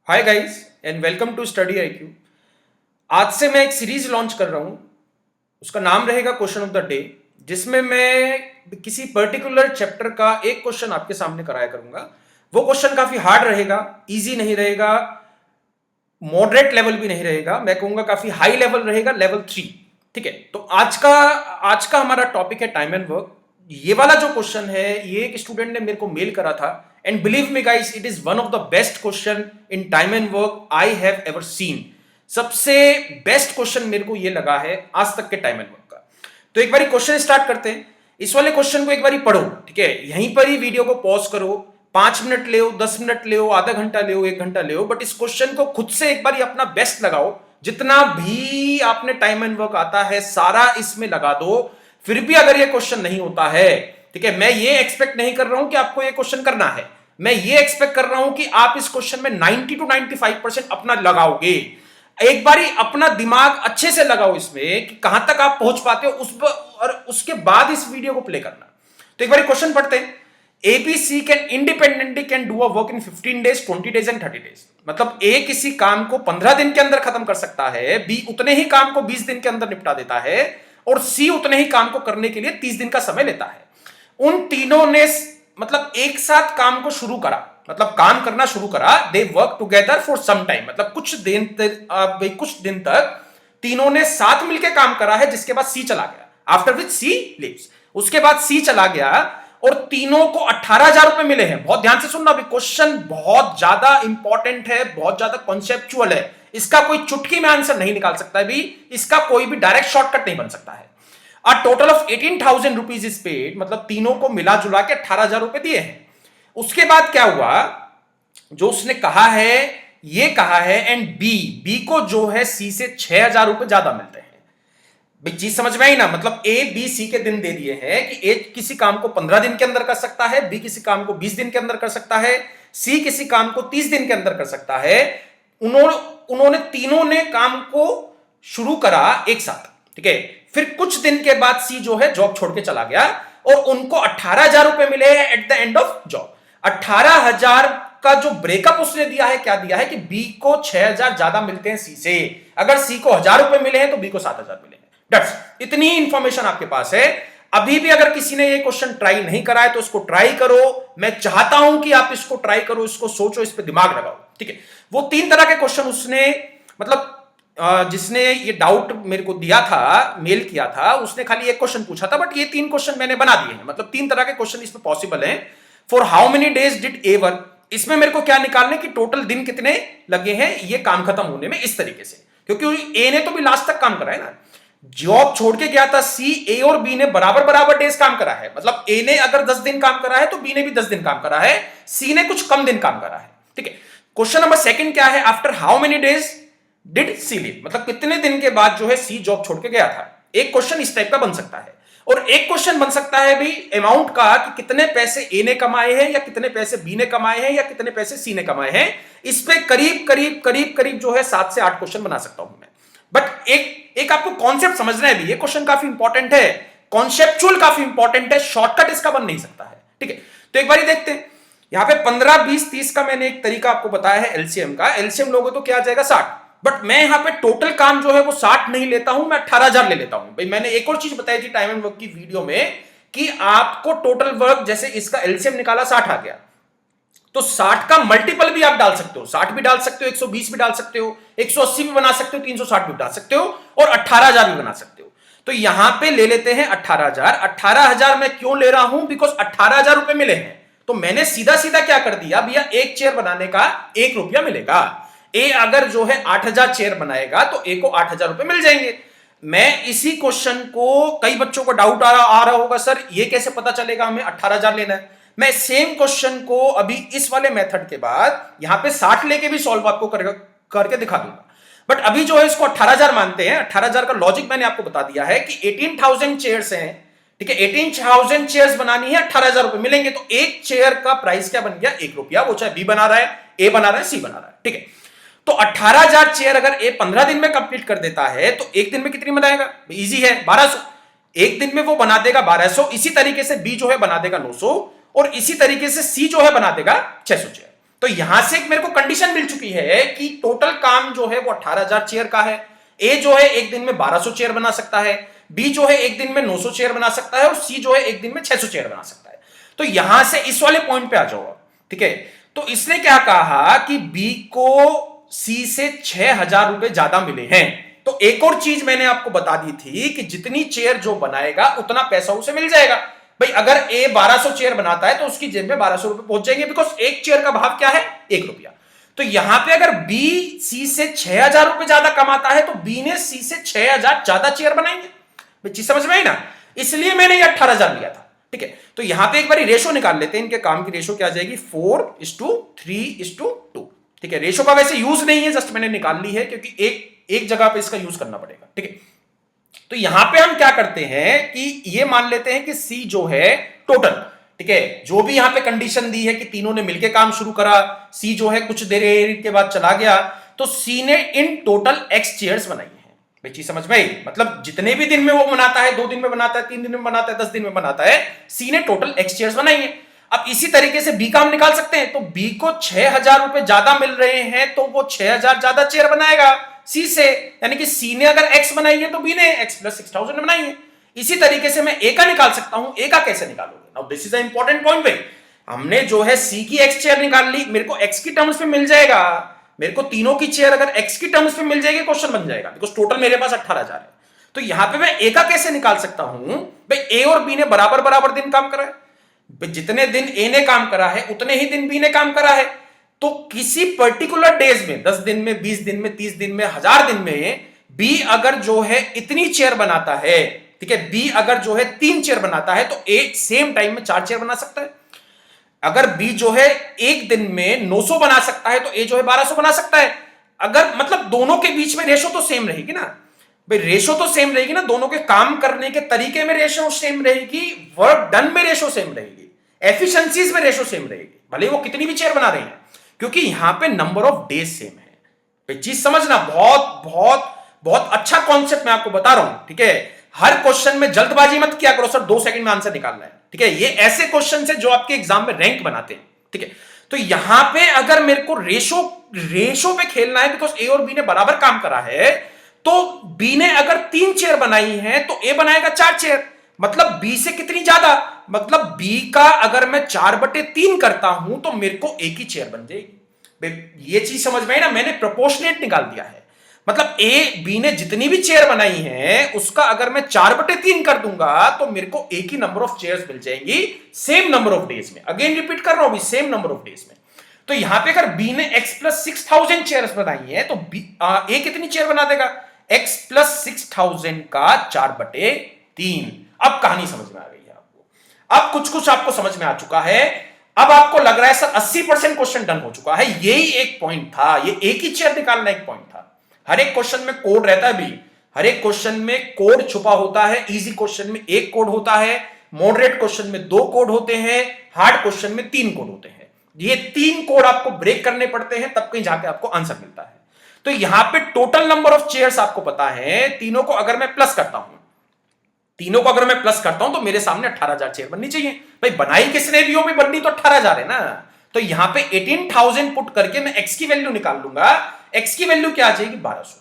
Hi guys and welcome to Study IQ. आज से मैं एक सीरीज लॉन्च कर रहा हूं। उसका नाम रहेगा क्वेश्चन ऑफ द डे, जिसमें मैं किसी पर्टिकुलर चैप्टर का एक क्वेश्चन आपके सामने कराया करूंगा। वो क्वेश्चन काफी हार्ड रहेगा, इजी नहीं रहेगा, मॉडरेट लेवल भी नहीं रहेगा, मैं कहूंगा काफी हाई लेवल रहेगा, लेवल 3। ठीक है, तो आज का हमारा टॉपिक है टाइम एंड वर्क। ये वाला जो क्वेश्चन है, ये एक स्टूडेंट ने मेरे को मेल करा था, and believe me guys, it is one of the best question in time and work I have ever seen. सबसे बेस्ट क्वेश्चन मेरे को ये लगा है आज तक के टाइम एंड वर्क का। तो एक बार क्वेश्चन स्टार्ट करते हैं। इस वाले क्वेश्चन को एक बार पढ़ो, ठीक है, यहीं पर ही वीडियो को पॉज करो, 5 मिनट ले, 10 मिनट ले, आधा घंटा ले, 1 घंटा ले, बट इस क्वेश्चन को खुद से एक बार अपना बेस्ट लगाओ। जितना भी आपने टाइम एंड वर्क आता है सारा इसमें लगा दो। फिर भी अगर ये क्वेश्चन नहीं होता है, ठीक है, मैं ये एक्सपेक्ट नहीं कर रहा हूं कि आपको ये क्वेश्चन करना है, मैं ये एक्सपेक्ट कर रहा हूं कि आप इस क्वेश्चन में 90 to 95% अपना लगाओगे। एक बारी अपना दिमाग अच्छे से लगाओ इसमें कि कहां तक आप पहुंच पाते हो, और उसके बाद इस वीडियो को प्ले करना। तो एक बार क्वेश्चन पढ़ते हैं। ABC can independently can do a work in 15 days, 20 days and 30 days। मतलब ए किसी काम को 15 दिन के अंदर खत्म कर सकता है, बी उतने ही काम को 20 दिन के अंदर निपटा देता है, और सी उतने ही काम को करने के लिए 30 दिन का समय लेता है। उन तीनों ने मतलब एक साथ काम को शुरू करा, मतलब काम करना शुरू करा। They work together for some time, मतलब कुछ दिन तक तीनों ने साथ मिलकर काम करा है, जिसके बाद सी चला गया। आफ्टर विच सी लीव्स, उसके बाद सी चला गया और तीनों को 18,000 रुपए मिले हैं। बहुत ध्यान से सुनना, अभी क्वेश्चन बहुत ज्यादा इंपॉर्टेंट है, बहुत ज्यादा कॉन्सेप्चुअल है। इसका कोई चुटकी में आंसर नहीं निकाल सकता है भी, इसका कोई भी डायरेक्ट शॉर्टकट नहीं बन सकता है। A total of 18,000 rupees is paid, मतलब तीनों को मिला जुला के 18,000 रुपए दिए हैं। उसके बाद क्या हुआ, जो उसने कहा है, ये कहा है, एंड बी को जो है सी से 6,000 रुपए ज्यादा मिलते हैं। चीज समझ में आई ना, मतलब ए बी सी के दिन दे दिए हैं कि ए किसी काम को 15 दिन के अंदर कर सकता है, बी किसी काम को 20 दिन के अंदर कर सकता है, सी किसी काम को 30 दिन के अंदर कर सकता है। उन्होंने तीनों ने काम को शुरू करा एक साथ, ठीक है। फिर कुछ दिन के बाद सी जो है जॉब छोड़ के चला गया और उनको 18,000 रुपए मिले हैं at the end of job. 18,000 का जो ब्रेकअप उसने दिया है, क्या दिया है कि बी को 6,000 ज्यादा मिलते हैं सी से। अगर सी को 1,000 रुपए मिले हैं तो बी को 7,000 मिले हैं। इतनी इंफॉर्मेशन आपके पास है। अभी भी अगर किसी ने ये क्वेश्चन ट्राई नहीं करा है तो इसको ट्राई करो। मैं चाहता हूं कि आप इसको ट्राई करो, इसको सोचो, इस पे दिमाग लगाओ, ठीक है। वो 3 तरह के क्वेश्चन उसने, मतलब जिसने ये डाउट मेरे को दिया था, मेल किया था, उसने खाली एक क्वेश्चन पूछा था, बट ये 3 क्वेश्चन मैंने बना दिए हैं। मतलब 3 तरह के क्वेश्चन इसमें पॉसिबल हैं। For how many days did a work, इसमें मेरे को क्या निकालने की टोटल दिन कितने लगे हैं ये काम खत्म होने में, इस तरीके से, क्योंकि ए ने तो भी लास्ट तक काम करा है ना। जॉब छोड़ के गया था सी, ए और बी ने बराबर बराबर डेज काम करा है। मतलब ए ने अगर 10 दिन काम करा है तो बी ने भी 10 दिन काम करा है, सी ने कुछ कम दिन काम करा है, ठीक है। क्वेश्चन नंबर 2 क्या है, after how many days did she leave, मतलब कितने दिन के बाद जो है सी जॉब छोड़ के गया था। एक क्वेश्चन इस टाइप का बन सकता है, और एक क्वेश्चन बन सकता है भी अमाउंट का, कि कितने पैसे ए ने कमाए हैं, या कितने पैसे बी ने कमाए हैं, या कितने पैसे सी ने कमाए हैं। इस पे करीब करीब करीब करीब जो है 7 से 8 क्वेश्चन बना सकता हूं मैं। बट एक आपको कॉन्सेप्ट समझना है भी, ये क्वेश्चन काफी इंपॉर्टेंट है, कॉन्सेप्चुअल काफी इंपॉर्टेंट है, शॉर्टकट इसका बन नहीं सकता है, ठीक है। तो एक बार देखते हैं। यहां पे 15, 20, 30 का मैंने एक तरीका आपको बताया है एलसीएम का। एलसीएम लोगों तो क्या आ जाएगा 60, बट मैं यहां पे टोटल काम जो है वो 60 नहीं लेता हूं, मैं 18,000 ले लेता हूं। भाई मैंने एक और चीज बताई थी टाइम एंड वर्क की वीडियो में, कि आपको टोटल वर्क, जैसे इसका एलसीएम निकाला 60 आ गया, तो 60 का मल्टीपल भी आप डाल सकते हो, 60 भी डाल सकते हो, 120 भी डाल सकते हो, 180 भी बना सकते हो, 360 भी डाल सकते हो, और 18,000 भी बना सकते हो। तो यहां पे ले लेते हैं 18,000। 18,000 मैं क्यों ले रहा हूं, बिकॉज 18,000 रुपए मिले हैं, तो मैंने सीधा सीधा क्या कर दिया भैया, एक चेयर बनाने का 1 रुपया मिलेगा। ए अगर जो है 8,000 चेयर बनाएगा तो ए को 8,000 रुपए मिल जाएंगे। मैं इसी क्वेश्चन को, कई बच्चों को डाउट आ रहा होगा, सर ये कैसे पता चलेगा हमें 18,000 लेना है। मैं सेम क्वेश्चन को अभी इस वाले मेथड के बाद यहां पे 60 लेके भी सॉल्व आपको करके दिखा दूंगा, बट अभी जो है इसको 18,000 मानते हैं। 18,000 का लॉजिक मैंने आपको बता दिया है कि 18,000 चेयर्स हैं, ठीक है। 18,000 चेयर्स बनानी है, 18,000 रुपए मिलेंगे, तो एक चेयर का प्राइस क्या बन गया, 1 रुपया। वो चाहे बी बना रहा है, ए बना रहा है, सी बना रहा है, ठीक है। तो 18,000 चेयर अगर ए 15 दिन में कंप्लीट कर देता है तो एक दिन में कितनी बनाएगा, इजी है, 1200। एक दिन में वो बना देगा 1200। इसी तरीके से बी जो है बना देगा 900, और इसी तरीके से सी जो है बना देगा 600 चेयर। तो यहां से मेरे को कंडीशन मिल चुकी है कि टोटल काम जो है वो 18,000 चेयर का है। ए जो है एक दिन में 1200 चेयर बना सकता है, बी जो है एक दिन में 900 चेयर बना सकता है और सी जो है एक दिन में 600 चेयर बना सकता है। तो यहां से इस वाले पॉइंट पे आ जाओ, ठीक है। तो इसने क्या कहा कि बी को सी से 6,000 रुपए ज्यादा मिले हैं। तो एक और चीज मैंने आपको बता दी थी कि जितनी चेयर जो बनाएगा उतना पैसा उसे मिल जाएगा। भाई अगर ए 1200 चेयर बनाता है तो उसकी जेब में 1200 रुपए पहुंच जाएंगे, बिकॉज एक चेयर का भाव क्या है, 1 रुपया। तो यहां पे अगर बी सी से 6,000 रुपए ज्यादा कमाता है तो बी ने सी से 6,000 ज्यादा चेयर बनाएंगे। चीज समझ में आई ना, इसलिए मैंने ये 18,000 लिया था, ठीक है। तो यहां पे एक बार रेशो निकाल लेते हैं, इनके काम की रेशो क्या आ जाएगी, 4:3:2, ठीक है। रेशो का वैसे यूज नहीं है, जस्ट मैंने निकाल ली है क्योंकि एक जगह पे इसका यूज करना पड़ेगा, ठीक है। तो यहां पे हम क्या करते हैं कि ये मान लेते हैं कि सी जो है टोटल, ठीक है, जो भी यहां पे कंडीशन दी है कि तीनों ने मिलकर काम शुरू करा, सी जो है कुछ देर के बाद चला गया, तो सी ने इन टोटल एक्स चेयर्स बनाई है। भाई चीज समझ में आई, मतलब जितने भी दिन में वो बनाता है, 2 दिन में बनाता है, 3 दिन में बनाता है, 10 दिन में बनाता है, सी ने टोटल एक्स चेयर्स बनाई है। अब इसी तरीके से बी का हम निकाल सकते हैं। तो बी को 6,000 रुपए ज्यादा मिल रहे हैं तो वो 6,000 ज्यादा चेयर बनाएगा सी से, यानी कि सी ने अगर एक्स बनाई है तो बी ने एक्स प्लस 6,000 बनाई है। इसी तरीके से मैं ए का निकाल सकता हूं। ए का कैसे निकालोगे, now this is a important point भाई। हमने जो है सी की एक्स चेयर निकाल ली, मेरे को एक्स की टर्म्स में मिल जाएगा, मेरे को तीनों की चेयर अगर एक्स की टर्म्स में मिल जाएगी क्वेश्चन बन जाएगा, बिकॉज टोटल मेरे पास 18,000 है। तो यहां पे मैं ए का कैसे निकाल सकता हूं, भाई ए और बी ने बराबर बराबर दिन काम करा है, जितने दिन ए ने काम करा है उतने ही दिन बी ने काम करा है। तो किसी पर्टिकुलर डेज में, 10 दिन में, 20 दिन में, 30 दिन में, 1000 दिन में बी अगर जो है इतनी चेयर बनाता है, ठीक है, बी अगर जो है 3 चेयर बनाता है तो ए सेम टाइम में 4 चेयर बना सकता है। अगर बी जो है एक दिन में 900 बना सकता है तो ए जो है 1200 बना सकता है। अगर मतलब दोनों के बीच में रेशो तो सेम रहेगी ना भाई, रेशो तो सेम रहेगी ना, दोनों के काम करने के तरीके में रेशो सेम रहेगी, वर्क डन में रेशो सेम रहेगी, एफिशिएंसीज में रेशो सेम रहेगी, भले वो कितनी भी चेयर बना रहे हैं, क्योंकि यहां पे नंबर ऑफ डेज सेम है। चीज समझना, बहुत बहुत बहुत अच्छा कॉन्सेप्ट मैं आपको बता रहा हूं, ठीक है। हर क्वेश्चन में जल्दबाजी मत किया करो, सर 2 सेकंड में आंसर निकालना है, ठीक है। ये ऐसे क्वेश्चन है जो आपके एग्जाम में रैंक बनाते हैं, ठीक है। तो यहां पे अगर मेरे को रेशो पे खेलना है, बिकॉज ए और बी ने बराबर काम करा है, तो बी ने अगर 3 चेयर बनाई है तो ए बनाएगा 4 चेयर, मतलब बी से कितनी ज्यादा, मतलब बी का अगर मैं 4/3 करता हूं तो मेरे को ए की चेयर बन जाएगी। ये चीज समझ में आई ना, मैंने प्रोपोर्शनेट निकाल दिया है, मतलब ए बी ने जितनी भी चेयर बनाई है उसका अगर मैं 4/3 कर दूंगा तो मेरे को ए की नंबर ऑफ चेयर्स मिल जाएंगी सेम नंबर ऑफ डेज में। अगेन रिपीट कर रहा हूं, सेम नंबर ऑफ डेज में। तो यहां पे अगर बी ने x प्लस 6,000 चेयर्स बनाई है तो ए कितनी चेयर बना देगा, x प्लस 6,000 का 4/3। अब कहानी समझ में आ गई है आपको, अब कुछ कुछ आपको समझ में आ चुका है। अब आपको लग रहा है सर 80% क्वेश्चन डन हो चुका है, यही एक पॉइंट था, ये एक ही चेयर निकालना एक पॉइंट था। हर एक क्वेश्चन में कोड रहता है भी, हर एक क्वेश्चन में कोड छुपा होता है। इजी क्वेश्चन में 1 कोड होता है, मॉडरेट क्वेश्चन में 2 कोड होते हैं, हार्ड क्वेश्चन में 3 कोड होते हैं। ये 3 कोड आपको ब्रेक करने पड़ते हैं, तब कहीं जाके आपको आंसर मिलता है। तो यहां पे टोटल नंबर ऑफ चेयर्स आपको पता है, तीनों को अगर मैं प्लस करता हूं तो मेरे सामने 18,000 चेयर बननी चाहिए। भाई बनाई किसने भी हो, भी बननी तो 18,000 है ना। तो यहां पे 18,000 पुट करके मैं x की वैल्यू निकाल लूंगा। x की वैल्यू क्या आ जाएगी, 1200।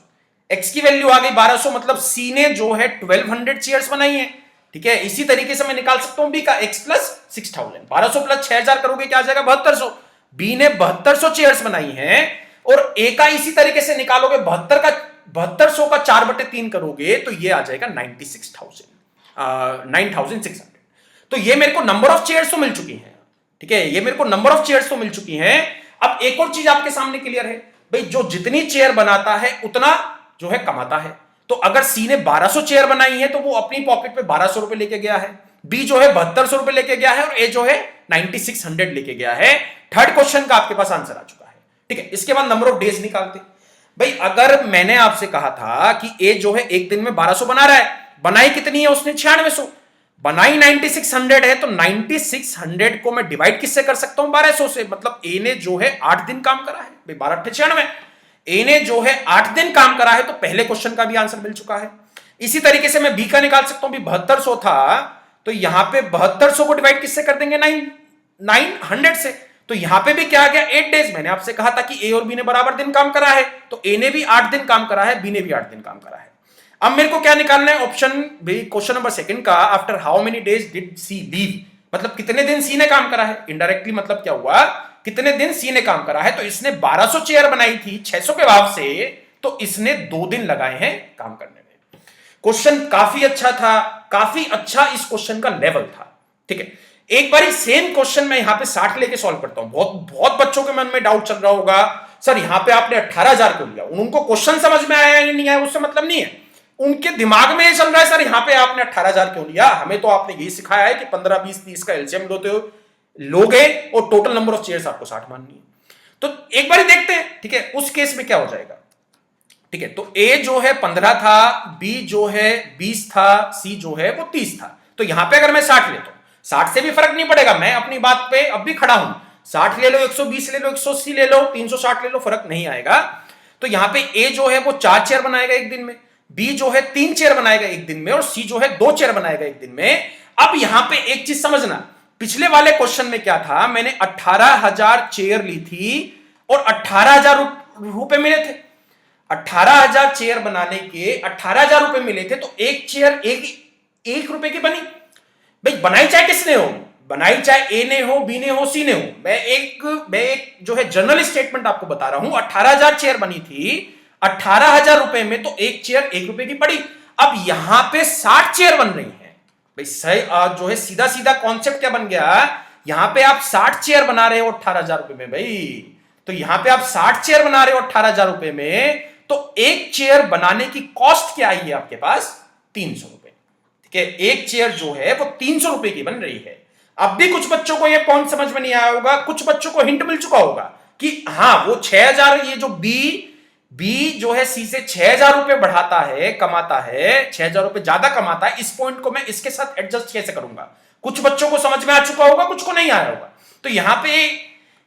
x की वैल्यू आ गई 1200, मतलब c ने जो है 1200 चेयर्स बनाई है, ठीक है। इसी तरीके से मैं निकाल सकता हूं b का x प्लस 6,000, 1200 प्लस 6,000 करोगे क्या आ जाएगा, 7200। b ने 7200 चेयर्स बनाई है और a का इसी तरीके से निकालोगे, 7200 का 4/3 करोगे तो ये आ जाएगा 9,600। तो ये मेरे को नंबर ऑफ चेयर्स तो मिल चुकी हैं, ठीक है, ये मेरे को नंबर ऑफ चेयर्स तो मिल चुकी हैं। अब एक और चीज आपके सामने क्लियर है भाई, जो जितनी चेयर बनाता है उतना जो है कमाता है। तो अगर सी ने 1200 चेयर बनाई है तो वो अपनी पॉकेट पे 1200 रुपए लेके गया है, बी जो है 7200 रुपए लेके गया है और ए जो है 9600 लेके गया है। थर्ड क्वेश्चन का आपके पास आंसर आ चुका है, ठीक है। इसके बाद नंबर ऑफ डेज निकालते भाई। अगर मैंने आपसे कहा था कि ए जो है एक दिन में 1200 बना रहा है, बनाई कितनी है उसने, 9600, बनाई 9600 है, तो 9600 को मैं डिवाइड किससे कर सकता हूं, 1200 से। मतलब ए ने जो है 8 दिन काम करा है भाई, 12×8 ए ने जो है 8 दिन काम करा है, तो पहले क्वेश्चन का भी आंसर मिल चुका है। इसी तरीके से मैं बी का निकाल सकता हूं, 7200 था, तो यहां पे 7200 को डिवाइड किससे कर देंगे, 900 से। तो यहां पे भी क्या आ गया 8 डेज। मैंने आपसे कहा था कि ए और बी ने बराबर दिन काम करा है, तो ए ने भी 8 दिन काम करा है, बी ने भी 8 दिन काम करा है। अब मेरे को क्या निकालना है, option B question number second का, after how many days did she leave, मतलब कितने दिन सी ने काम करा है। इनडायरेक्टली मतलब क्या हुआ, कितने दिन सी ने काम करा है। तो इसने 1200 चेयर बनाई थी 600 के भाव से, तो इसने 2 दिन लगाए हैं काम करने में। क्वेश्चन काफी अच्छा था, काफी अच्छा इस क्वेश्चन का लेवल था। ठीक है, एक बार सेम क्वेश्चन मैं यहां पे 60 लेके सॉल्व करता हूं। बहुत बच्चों के मन में डाउट चल रहा होगा, सर यहां पे आपने 18,000 को लिया, उनको क्वेश्चन समझ में आया या नहीं आया उससे मतलब नहीं है, उनके दिमाग में ये चल रहा है सर यहां पे आपने 18,000 क्यों लिया। हमें तो आपने यही सिखाया है कि 15, 20, 30 का एलसीएम लोगे और टोटल नंबर ऑफ चेयर्स आपको 60 माननी है। तो एक बार देखते हैं, ठीक है, उस केस में क्या हो जाएगा। ठीक है, तो ए जो है 15 था, बी जो है 20 था, सी जो है वो 30 था। तो यहां पे अगर मैं 60 लेता हूं, 60 से भी फर्क नहीं पड़ेगा, मैं अपनी बात पे अब भी खड़ा हूं। 60 ले लो, 120 ले लो, 180 ले लो, 360 ले लो, फर्क नहीं आएगा। तो यहां पे ए जो है वो 4 चेयर बनाएगा एक दिन में, बी जो है 3 चेयर बनाएगा एक दिन में, और सी जो है 2 चेयर बनाएगा एक दिन में। अब यहां पे एक चीज समझना, पिछले वाले क्वेश्चन में क्या था, मैंने 18,000 चेयर ली थी और 18,000 रुपए मिले थे। 18,000 चेयर बनाने के 18,000 रुपए मिले थे, तो एक चेयर एक रुपए की बनी। भाई बनाई चाहे किसने हो, बनाई चाहे ए ने हो, बी ने हो, सी ने हो, मैं एक जो है जनरल स्टेटमेंट आपको बता रहा हूं। 18,000 चेयर बनी थी, 18,000 रुपए में तो एक चेयर 1 रुपए की पड़ी। अब यहां पे 60 चेयर बन रही है। भाई सही जो है सीधा सीधा कॉन्सेप्ट क्या बन गया, यहां पे आप 60 चेयर बना रहे हो 18,000 रुपए में। भाई तो यहां पे आप 60 चेयर बना रहे हो 18,000 रुपए में, तो एक चेयर बनाने की कॉस्ट क्या आई है आपके पास, 300 रुपए। ठीक है, एक चेयर जो है वो 300 रुपए की बन रही है। अब भी कुछ बच्चों को यह पॉइंट समझ में नहीं आया होगा, कुछ बच्चों को हिंट मिल चुका होगा कि हाँ वो 6,000, ये जो बी जो है सी से 6,000 रुपए बढ़ाता है, कमाता है, 6,000 रुपए ज्यादा कमाता है, इस पॉइंट को मैं इसके साथ एडजस्ट कैसे करूंगा। कुछ बच्चों को समझ में आ चुका होगा, कुछ को नहीं आया होगा। तो यहां पे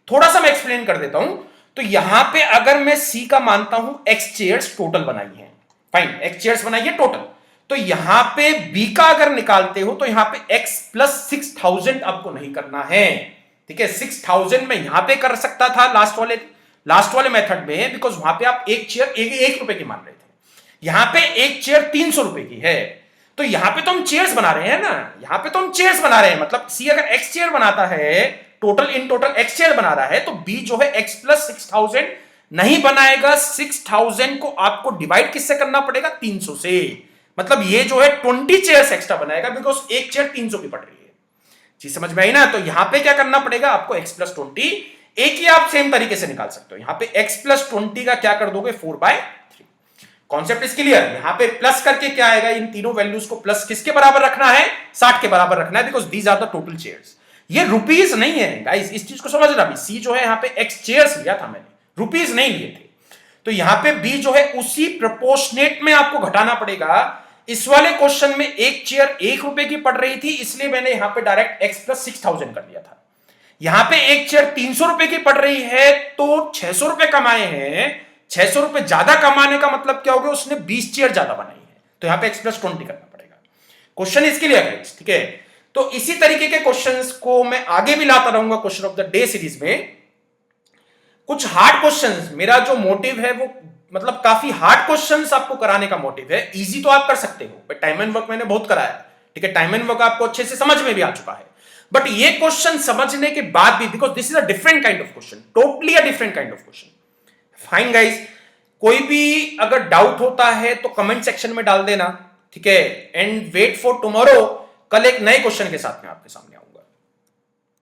थोड़ा सा मैं एक्सप्लेन कर देता हूं। तो यहां पे अगर मैं सी का मानता हूं x चेयर्स टोटल बनाई है, फाइन, x चेयर्स बनाई है टोटल, तो यहां पे b का अगर निकालते हो तो यहां पे x प्लस 6,000 आपको नहीं करना है। ठीक है, 6,000 मैं यहां पे कर सकता था लास्ट वाले मेथड में, बिकॉज वहां पे आप एक चेयर एक रुपए की मान रहे थे। यहां पे एक चेयर 300 रुपए की है, तो यहां पे तो हम चेयर्स बना रहे हैं ना, यहां पे तो हम चेयर्स बना रहे हैं। मतलब सी अगर x चेयर बनाता है, टोटल x चेयर बना रहा है, तो b जो है x प्लस 6,000 नहीं बनाएगा। 6,000 को आपको डिवाइड किससे करना पड़ेगा, 300 से। मतलब ये जो है 20 चेयर्स एक्स्ट्रा बनाएगा, बिकॉज एक चेयर 300 की पड़ रही है। चीज समझ में आई ना। तो यहां पे क्या करना पड़ेगा आपको, x प्लस 20। एक ही आप सेम तरीके से निकाल सकते हो, यहां पे x प्लस 20 का क्या कर दोगे, 4/3। Concept is clear. यहां पे प्लस करके क्या आएगा, इन तीनों वैल्यूज को प्लस किसके बराबर रखना है, 60 के बराबर रखना है, because these are the total chairs. ये रुपीज नहीं है गाइस, इस चीज को समझना भी। सी जो है यहां पे x चेयर्स लिया था मैंने, रुपीज नहीं लिए थे। तो यहां पे b जो है उसी प्रोपोर्शनेट में आपको घटाना पड़ेगा। इस वाले क्वेश्चन में एक चेयर 1 रुपए की पड़ रही थी, इसलिए मैंने यहां पे डायरेक्ट x प्लस 6,000 कर दिया था। यहां पे एक चेयर 300 रुपए की पड़ रही है, तो 600 रुपए कमाए हैं। 600 रुपए ज्यादा कमाने का मतलब क्या हो गया, उसने 20 चेयर ज्यादा बनाई है, तो यहां पे x प्लस 20 करना पड़ेगा। क्वेश्चन इसके लिए है, ठीक है। तो इसी तरीके के क्वेश्चंस को मैं आगे भी लाता रहूंगा question of the day series में। कुछ हार्ड क्वेश्चंस, मेरा जो मोटिव है वो मतलब काफी हार्ड क्वेश्चंस आपको कराने का मोटिव है। इजी तो आप कर सकते हो, बट टाइम एंड वर्क मैंने बहुत कराया है, ठीक है। टाइम एंड वर्क आपको अच्छे से समझ में भी आ चुका है, बट ये क्वेश्चन समझने के बाद भी, because this is a different kind of question, totally a different kind of question. Fine guys, कोई भी अगर डाउट होता है तो कमेंट सेक्शन में डाल देना, ठीक है। एंड वेट फॉर टुमारो, कल एक नए क्वेश्चन के साथ में आपके सामने आऊंगा।